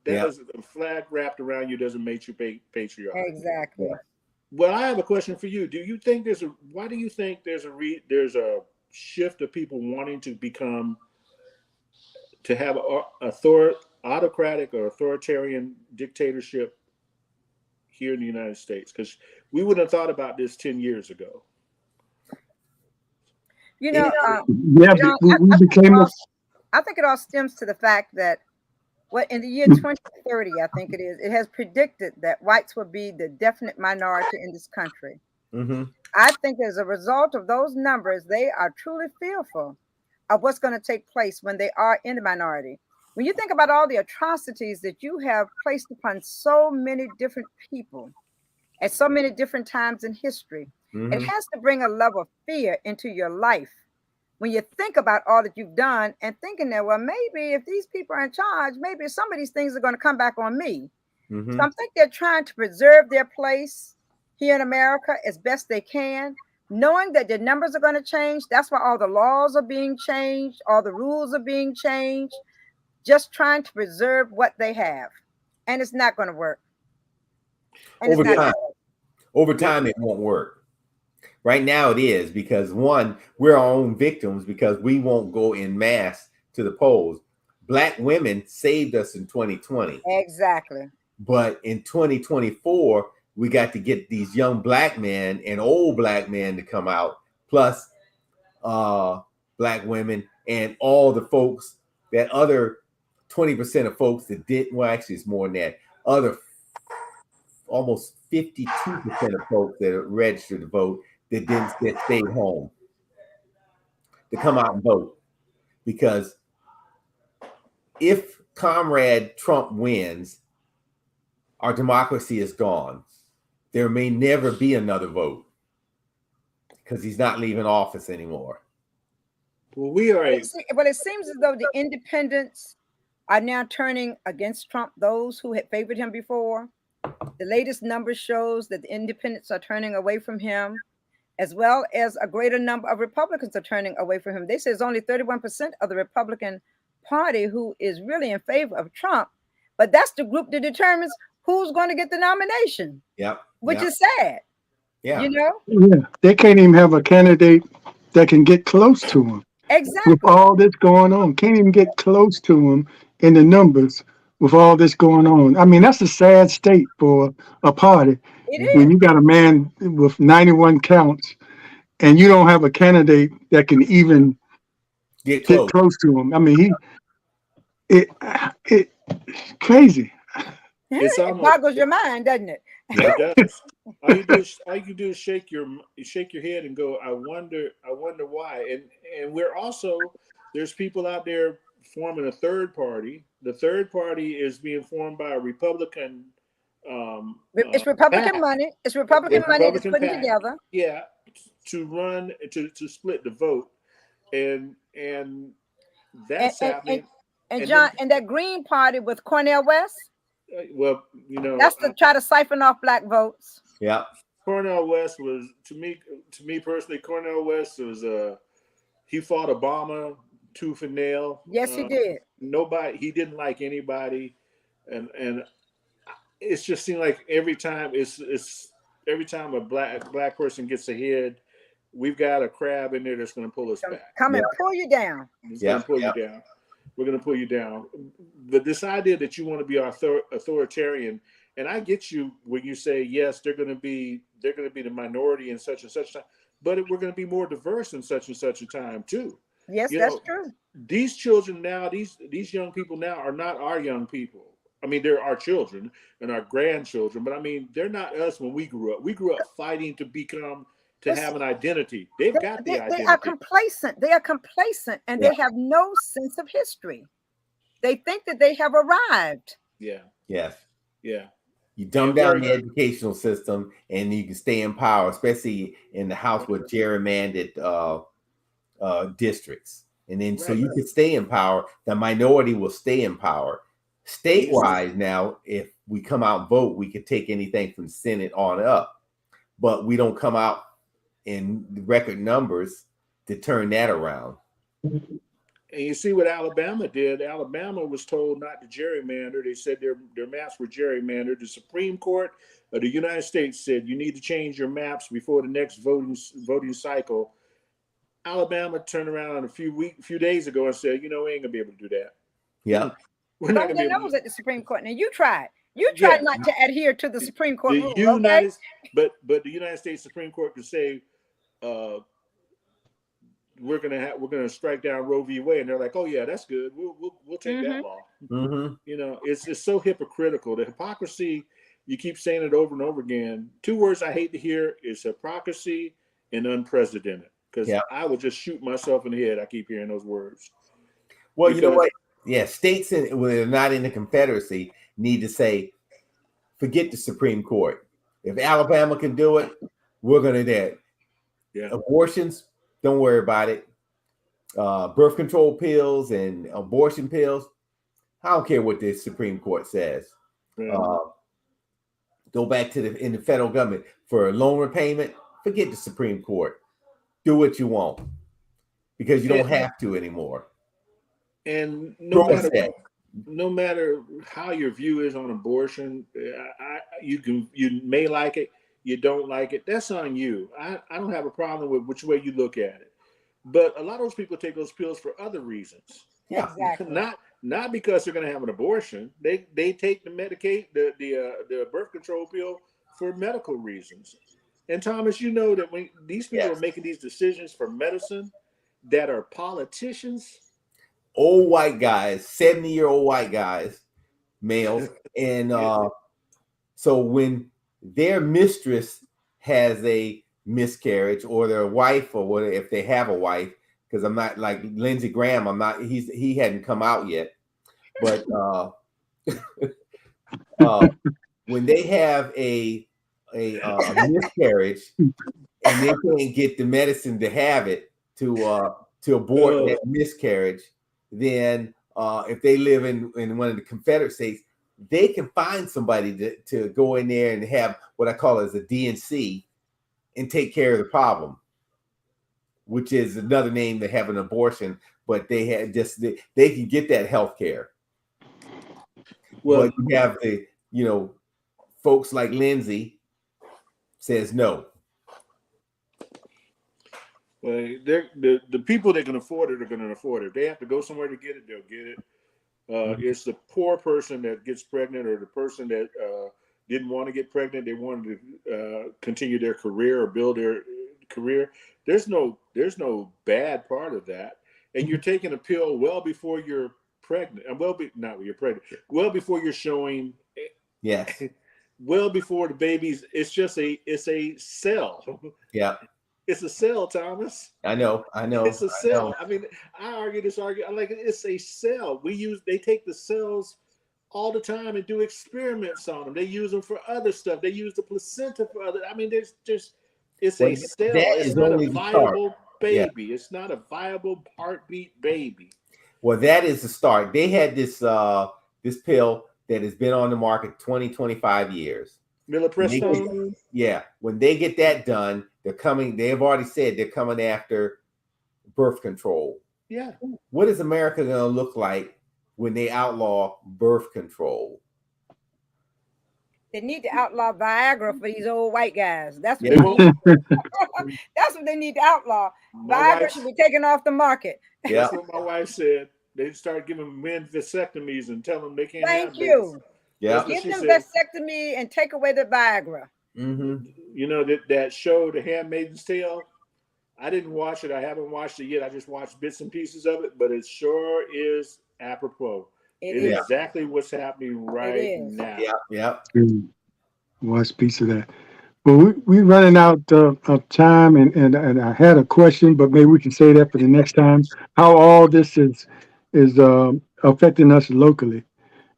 that is a flag wrapped around you doesn't make you patriotic. Exactly. Well, I have a question for you. Why do you think there's a shift of people wanting to have autocratic or authoritarian dictatorship here in the United States? Because we wouldn't have thought about this 10 years ago. we became. I think it all stems to the fact that in the year 2030, I think it has predicted that whites will be the definite minority in this country. Mm-hmm. I think as a result of those numbers, they are truly fearful of what's going to take place when they are in the minority. When you think about all the atrocities that you have placed upon so many different people at so many different times in history, it has to bring a level of fear into your life. When you think about all that you've done and thinking that, well, maybe if these people are in charge, maybe some of these things are going to come back on me. So I think they're trying to preserve their place here in America as best they can, knowing that the numbers are going to change. That's why all the laws are being changed, all the rules are being changed, just trying to preserve what they have. And it's not going to work. Over time, it won't work. Right now it is because one, we're our own victims because we won't go in mass to the polls. Black women saved us in 2020. Exactly. But in 2024, we got to get these young black men and old black men to come out, plus black women and all the folks, that other 20% of folks that didn't, well, actually it's more than that, other almost 52% of folks that are registered to vote that stayed home to come out and vote. because if Comrade Trump wins, our democracy is gone. There may never be another vote because he's not leaving office anymore. Well, we are. Well, it seems as though the independents are now turning against Trump, those who had favored him before. The latest numbers shows that the independents are turning away from him, as well as a greater number of Republicans are turning away from him. They say it's only 31% of the Republican Party who is really in favor of Trump, but that's the group that determines who's going to get the nomination. Yep. Which yep. is sad. Yeah. You know? Yeah, they can't even have a candidate that can get close to him. Exactly. With all this going on, can't even get close to him in the numbers with all this going on. I mean, that's a sad state for a party. It When is. you got a man with 91 counts and you don't have a candidate that can even Get get close. close to him. I mean, it crazy. It's It almost- boggles your mind, doesn't it? It does. All you do is shake your head and go, I wonder why. And we're also, there's people out there forming a third party. The third party is being formed by a Republican. It's Republican PAC. money. It's Republican It's money that's Republican putting PAC. together. Yeah, to split the vote, and that's happening. And And John, then- and that Green Party with Cornel West, Well, you know, that's to try to siphon off black votes. Yeah. Cornel West was to me personally. Cornel West was he fought Obama tooth and nail. Yes, he did. He didn't like anybody, and it's just seemed like every time every time a black person gets ahead, we've got a crab in there that's going to pull us back. Come and pull you down. It's Yeah, going to pull yeah. you down. We're going to pull you down. But this idea that you want to be authoritarian, and I get you when you say yes, they're going to be the minority in such and such time, but we're going to be more diverse in such and such a time too. Yes, You that's know, true. These children now, these young people now are not our young people. I mean, they're our children and our grandchildren, but I mean, they're not us when we grew up. We grew up fighting to have an identity. They've got the identity. They are complacent. They are complacent, and Yeah. they have no sense of history. They think that they have arrived. Yeah, Yes. yeah. You dumb Yeah, down the very- educational system and you can stay in power, especially in the House with gerrymandered districts. And then so Right. you can stay in power. The minority will stay in power. Statewide now, if we come out and vote, we could take anything from Senate on up. But we don't come out in record numbers to turn that around. And you see what Alabama did. Alabama was told not to gerrymander. They said their maps were gerrymandered. The Supreme Court of the United States said you need to change your maps before the next voting cycle. Alabama turned around a few days ago and said, we ain't gonna be able to do that. Yeah. We're not Thumb gonna be their able nose to. at the Supreme Court. Now you tried. You tried not to adhere to the Supreme Court rule. Okay? But the United States Supreme Court could say, we're gonna strike down Roe v. Wade, and they're like, oh yeah, that's good. We'll take that law. Mm-hmm. It's so hypocritical. The hypocrisy, you keep saying it over and over again. Two words I hate to hear is hypocrisy and unprecedented. Because I would just shoot myself in the head. I keep hearing those words. Well, you know what? Yeah, states when they're not in the Confederacy need to say, forget the Supreme Court. If Alabama can do it, we're going to do it. Yeah. Abortions, don't worry about it. Birth control pills and abortion pills, I don't care what the Supreme Court says. Yeah. Go back to in the federal government for loan repayment. Forget the Supreme Court. Do what you want because you don't have to anymore. And no matter how your view is on abortion, you may like it, you don't like it. That's on you. I don't have a problem with which way you look at it. But a lot of those people take those pills for other reasons. Yeah, exactly. Not because they're going to have an abortion. They take the birth control pill for medical reasons. And Thomas, you know that when these people are making these decisions for medicine that are politicians, old white guys, 70-year-old white guys, males, and so when their mistress has a miscarriage or their wife or whatever, if they have a wife, because I'm not like Lindsey Graham. I'm not. He hadn't come out yet, but when they have a miscarriage and they can't get the medicine to have it to abort that miscarriage, then if they live in one of the Confederate states, they can find somebody to go in there and have what I call as a DNC and take care of the problem, which is another name to have an abortion, but they had they can get that health care. Well, but you have the, folks like Lindsey says no. Well, the people that can afford it are going to afford it. If they have to go somewhere to get it, they'll get it. It's the poor person that gets pregnant, or the person that didn't want to get pregnant. They wanted to continue their career or build their career. There's no bad part of that. And you're taking a pill well before you're pregnant. And well before you're showing. Yes. Well before the baby's. It's a cell. Yeah. It's a cell, Thomas. I know. It's a cell. I mean, I argue this argument. Like, it's a cell. They take the cells all the time and do experiments on them. They use them for other stuff. They use the placenta for other. I mean, it's a cell. It's not a viable baby. Yeah. It's not a viable heartbeat baby. Well, that is the start. They had this pill that has been on the market 20-25 years. Millepristone. Yeah. When they get that done, they've already said they're coming after birth control. Yeah. What is America going to look like when they outlaw birth control? They need to outlaw Viagra for these old white guys. That's what, that's what they need to outlaw. Viagra should be taken off the market. That's what my wife said. They start giving men vasectomies and tell them they can't. Thank you. Yeah. Give them vasectomy and take away the Viagra. Mm-hmm. You know that show, The Handmaid's Tale? I didn't watch it. I haven't watched it yet. I just watched bits and pieces of it, but it sure is apropos. It is exactly what's happening right now. Yeah. Watch a piece of that. Well, we're running out of time, and I had a question, but maybe we can say that for the next time. How all this is affecting us locally.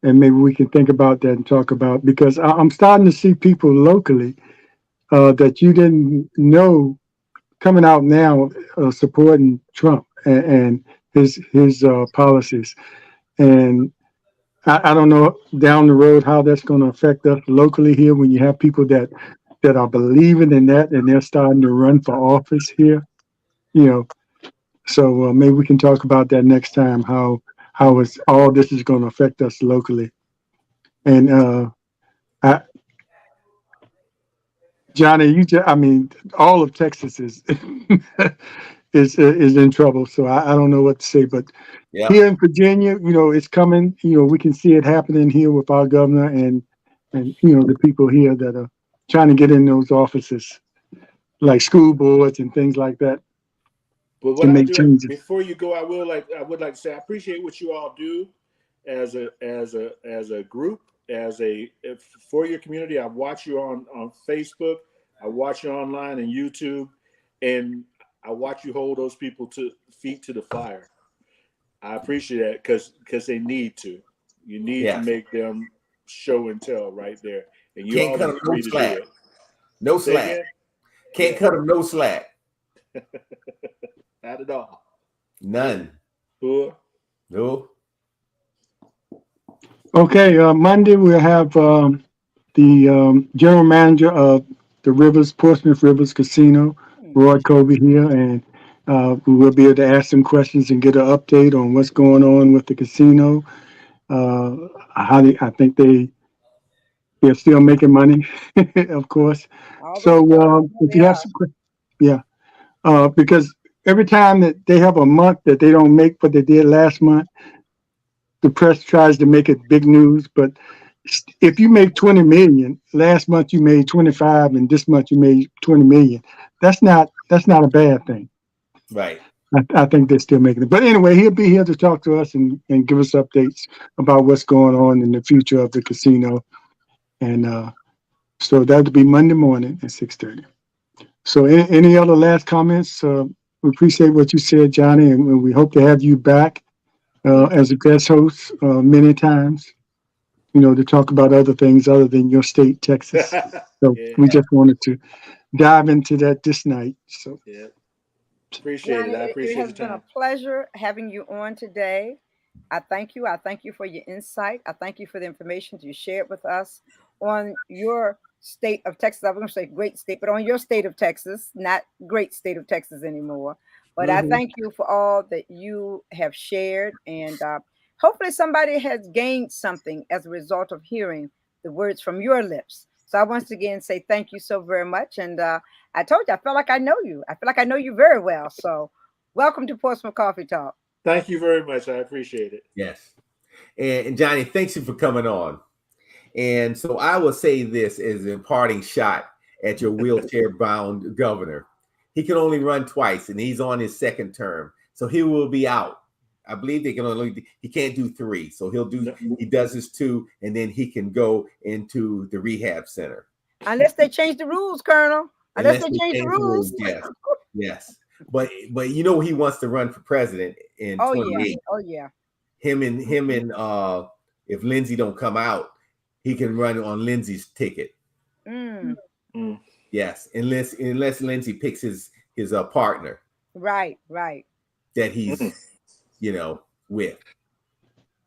And maybe we can think about that and talk about, because I'm starting to see people locally that you didn't know coming out now supporting Trump and his policies. And I don't know down the road how that's going to affect us locally here when you have people that are believing in that and they're starting to run for office here. So maybe we can talk about that next time, how all this is going to affect us locally. And Johnny, all of Texas is is in trouble. So I don't know what to say, but here in Virginia, it's coming. We can see it happening here with our governor and the people here that are trying to get in those offices, like school boards and things like that. But what I do, before you go, I would like to say I appreciate what you all do as a group, for your community. I watch you on Facebook, I watch you online and YouTube, and I watch you hold those people feet to the fire. I appreciate that because they need to. You need to make them show and tell right there, and you can't cut them no slack. No slack. Can't cut them no slack. Not at all. None. Cool. No. Okay, Monday we'll have the general manager of the Portsmouth Rivers Casino, Roy Kobe, here, and we will be able to ask some questions and get an update on what's going on with the casino. I think they're still making money, of course. So if you have some questions, because every time that they have a month that they don't make what they did last month, the press tries to make it big news. But if you make 20 million, last month you made 25, and this month you made 20 million, that's not a bad thing. Right. I think they're still making it. But anyway, he'll be here to talk to us and give us updates about what's going on in the future of the casino. And so that'll be Monday morning at 6:30. So any other last comments, We appreciate what you said, Johnny, and we hope to have you back as a guest host many times, to talk about other things other than your state, Texas. So Yeah. we just wanted to dive into that this night. So Yeah. Appreciate Johnny, it. I appreciate it your has been a time. pleasure having you on today. I thank you. I thank you for your insight. I thank you for the information you shared with us on your state of Texas. I was going to say great state, but on your state of Texas, not great state of Texas anymore. But I Mhm. thank you for all that you have shared. And hopefully somebody has gained something as a result of hearing the words from your lips. So I once again say thank you so very much. And I told you, I feel like I know you. I feel like I know you very well. So welcome to Portsmouth Coffee Talk. Thank you very much. I appreciate it. Yes. And Johnny, thanks you for coming on. And so I will say this as a parting shot at your wheelchair-bound governor. He can only run twice, and he's on his second term. So he will be out. I believe he can't do 3. So he does his 2, and then he can go into the rehab center. Unless they change the rules, Colonel. Unless they change the rules. Yes. Yes. But he wants to run for president in 28. Oh yeah. Him and if Lindsey don't come out, he can run on Lindsey's ticket. Yes, unless Lindsey picks his partner. Right. That he's with.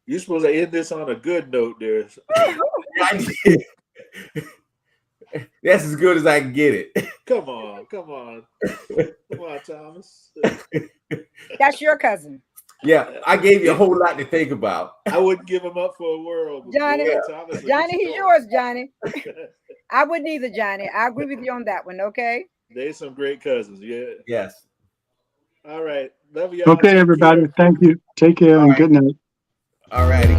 You're supposed to end this on a good note, there. That's as good as I can get it. Come on, Thomas. That's your cousin. Yeah, I gave you a whole lot to think about. I wouldn't give him up for a world. Johnny, Thomas, he's yours, Johnny. I wouldn't either, Johnny. I agree with you on that one, okay? There's some great cousins, yeah. Yes. All right. Love y'all. Okay, everybody. Thank you. Take care and good night. All righty.